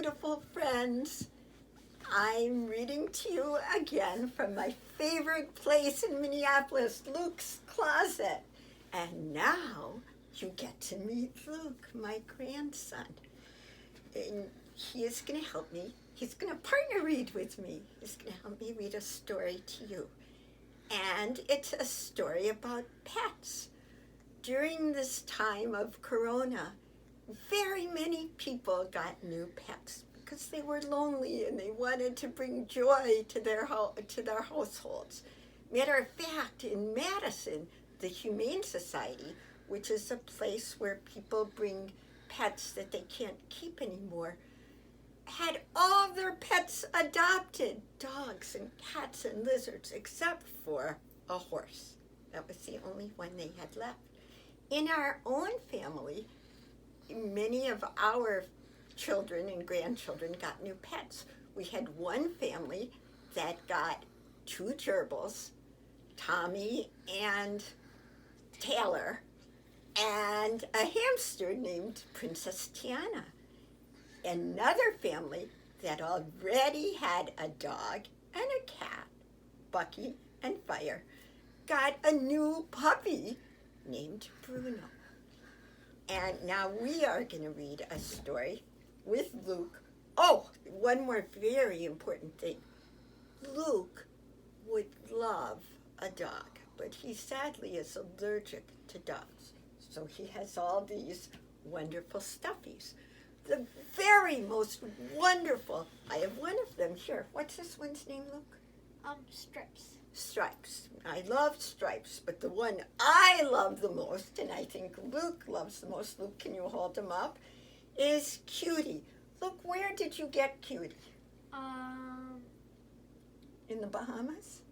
beautiful friends. I'm reading to you again from my favorite place in Minneapolis, Luke's Closet. And now you get to meet Luke, my grandson. And he is going to help me. He's going to partner read with me. He's going to help me read a story to you. And it's a story about pets. During this time of Corona, very many people got new pets because they were lonely and they wanted to bring joy to their households. Matter of fact, in Madison, the Humane Society, which is a place where people bring pets that they can't keep anymore, had all their pets adopted, dogs and cats and lizards, except for a horse. That was the only one they had left. In our own family, many of our children and grandchildren got new pets. We had one family that got two gerbils, Tommy and Taylor, and a hamster named Princess Tiana. Another family that already had a dog and a cat, Bucky and Fire, got a new puppy named Bruno. And now we are going to read a story with Luke. Oh, one more very important thing. Luke would love a dog, but he sadly is allergic to dogs. So he has all these wonderful stuffies. The very most wonderful, I have one of them here. What's this one's name, Luke? Stripes. Stripes. I love Stripes, but the one I love the most, and I think Luke loves the most, Luke, can you hold him up, is Cutie. Luke, where did you get Cutie? In the Bahamas?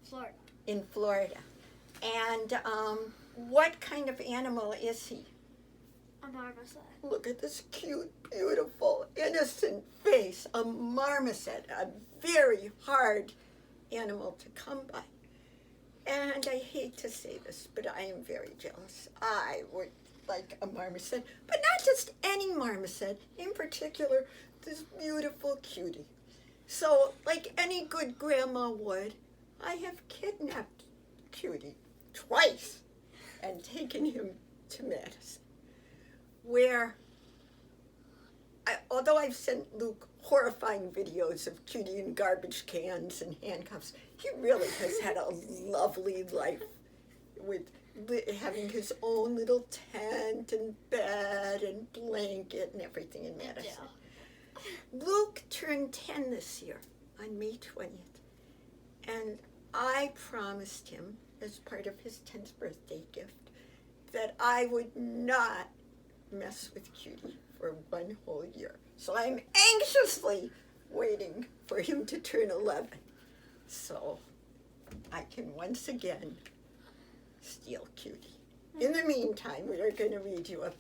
Florida. In Florida. And what kind of animal is he? A marmoset. Look at this cute, beautiful, innocent face. A marmoset, a very hard animal to come by. And I hate to say this, but I am very jealous. I would like a marmoset, but not just any marmoset, in particular, this beautiful Cutie. So, like any good grandma would, I have kidnapped Cutie twice and taken him to Madison, where, although I've sent Luke horrifying videos of Cutie in garbage cans and handcuffs, he really has had a lovely life with having his own little tent and bed and blanket and everything in Madison. Yeah. Luke turned 10 this year on May 20th, and I promised him, as part of his 10th birthday gift, that I would not mess with Cutie for one whole year. So I'm anxiously waiting for him to turn 11, so I can once again steal Cutie. In the meantime, we are going to read you a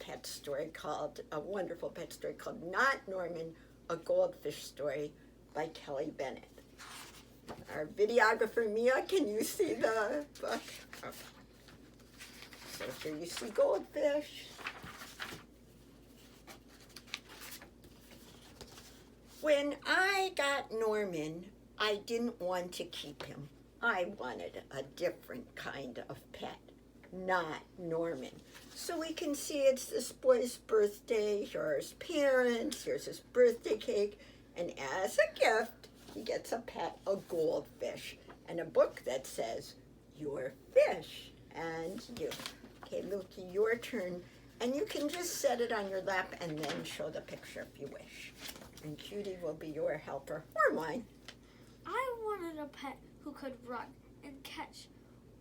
wonderful pet story called Not Norman, a Goldfish Story by Kelly Bennett. Our videographer, Mia, can you see the book? Okay. So here you see goldfish. When I got Norman, I didn't want to keep him. I wanted a different kind of pet, not Norman. So we can see it's this boy's birthday, here are his parents, here's his birthday cake, and as a gift, he gets a pet, a goldfish, and a book that says, your fish and you. Okay, Lukey, your turn. And you can just set it on your lap and then show the picture if you wish. And Cutie will be your helper, or mine. I wanted a pet who could run and catch,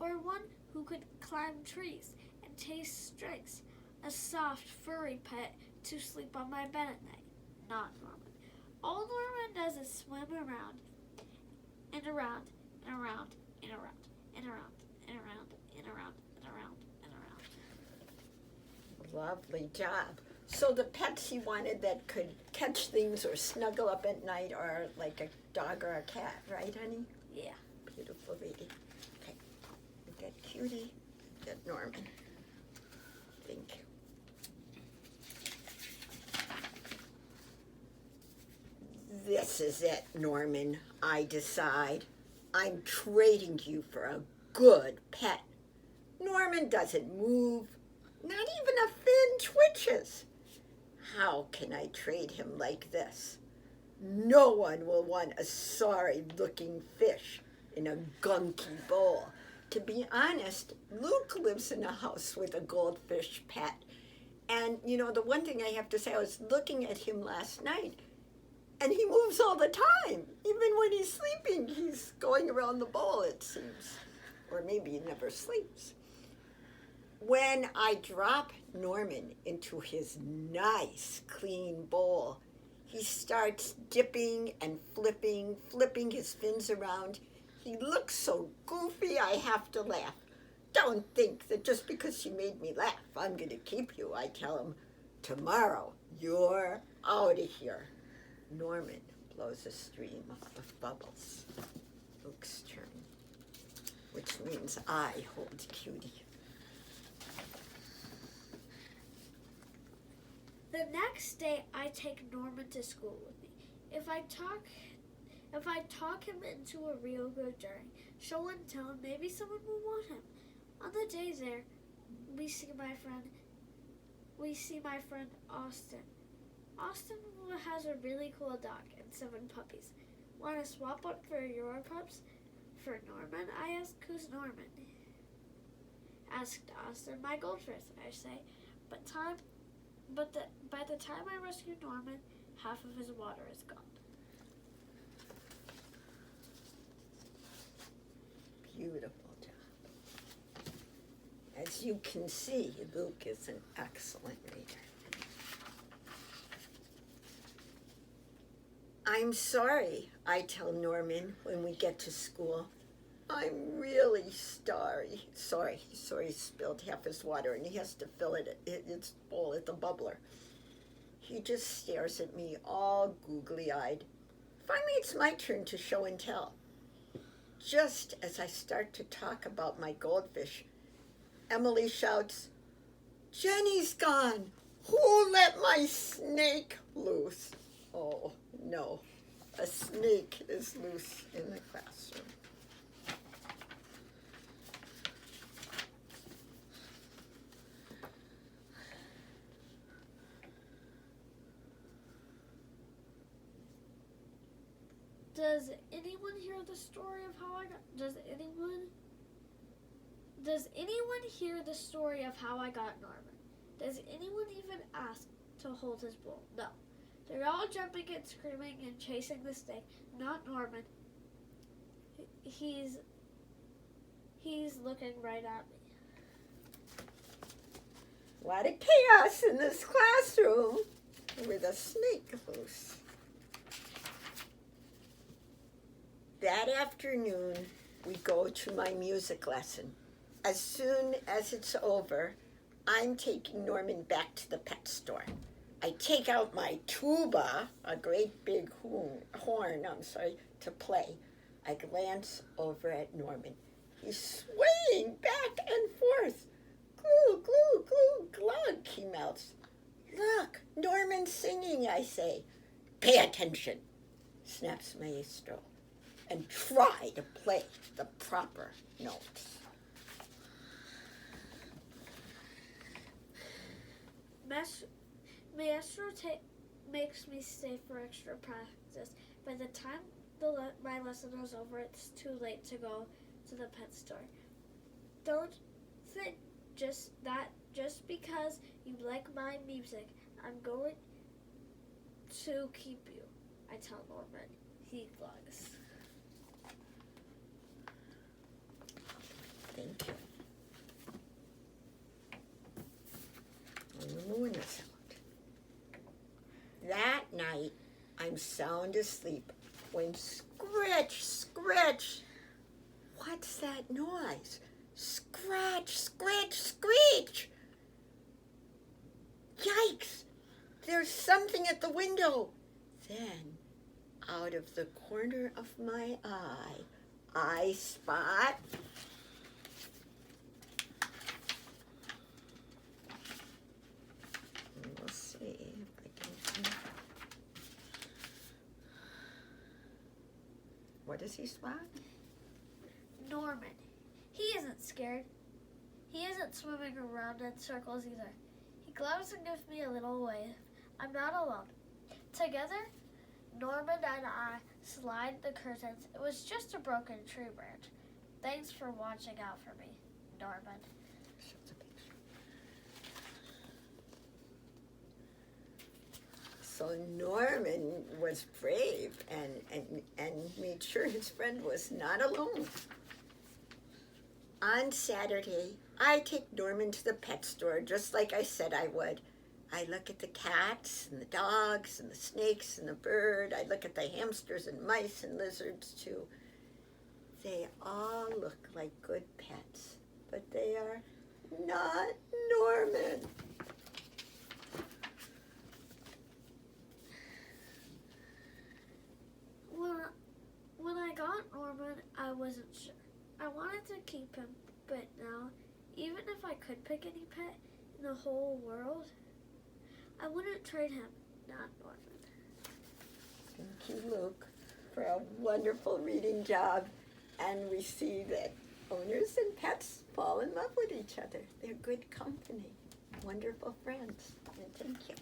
or one who could climb trees and taste strings. A soft, furry pet to sleep on my bed at night. Not Norman. All Norman does is swim around and around and around and around and around and around and around and around and around. Lovely job. So the pets you wanted that could catch things or snuggle up at night are like a dog or a cat, right, honey? Yeah. Beautiful lady. Okay. We got Cutie, we got Norman. Thank you. This is it, Norman, I decide. I'm trading you for a good pet. Norman doesn't move. Not even a fin twitches. How can I trade him like this? No one will want a sorry-looking fish in a gunky bowl. To be honest, Luke lives in a house with a goldfish pet. And, the one thing I have to say, I was looking at him last night, and he moves all the time. Even when he's sleeping, he's going around the bowl, it seems. Or maybe he never sleeps. When I drop Norman into his nice, clean bowl, he starts dipping and flipping his fins around. He looks so goofy, I have to laugh. Don't think that just because you made me laugh, I'm going to keep you. I tell him, tomorrow, you're out of here. Norman blows a stream of bubbles. Luke's turn, which means I hold Cutie. The next day, I take Norman to school with me. If I talk him into a real good journey, show and tell, maybe someone will want him. On the day there, we see my friend Austin. Austin has a really cool dog and 7 puppies. Want to swap up for your pups? For Norman? I ask, who's Norman? Asked Austin, my goldfish, I say. But by the time I rescue Norman, half of his water is gone. Beautiful job. As you can see, Luke is an excellent reader. I'm sorry, I tell Norman when we get to school. I'm really sorry. Sorry, he spilled half his water and he has to fill its bowl at the bubbler. He just stares at me all googly-eyed. Finally, it's my turn to show and tell. Just as I start to talk about my goldfish, Emily shouts, "Jenny's gone! Who let my snake loose?" Oh, no. A snake is loose in the classroom. Does anyone hear the story of how I got? Does anyone hear the story of how I got Norman? Does anyone even ask to hold his bowl? No. They're all jumping and screaming and chasing the snake. Not Norman. He's looking right at me. What a chaos in this classroom with a snake loose. That afternoon, we go to my music lesson. As soon as it's over, I'm taking Norman back to the pet store. I take out my tuba, a great big horn, to play. I glance over at Norman. He's swaying back and forth. Glue, glue, glue, glug, he mouths. Look, Norman's singing, I say. Pay attention, snaps Maestro, and try to play the proper notes. Maestro makes me stay for extra practice. By the time my lesson is over, it's too late to go to the pet store. Don't think just because you like my music, I'm going to keep you, I tell Norman. He glugs. Thank you. And the moon is out. That night, I'm sound asleep when scratch, scratch. What's that noise? Scratch, scratch, screech. Yikes! There's something at the window. Then, out of the corner of my eye, I spot we'll see if I can. What does he swat? Norman. He isn't scared. He isn't swimming around in circles either. He glows and gives me a little wave. I'm not alone. Together, Norman and I slide the curtains. It was just a broken tree branch. Thanks for watching out for me, Norman. Shows a picture. So Norman was brave and made sure his friend was not alone. On Saturday, I take Norman to the pet store just like I said I would. I look at the cats and the dogs and the snakes and the bird. I look at the hamsters and mice and lizards too. They all look like good pets, but they are not Norman. When I got Norman, I wasn't sure. I wanted to keep him, but now, even if I could pick any pet in the whole world, I wouldn't trade him, not Norman. Thank you, Luke, for a wonderful reading job. And we see that owners and pets fall in love with each other. They're good company, wonderful friends. And thank you.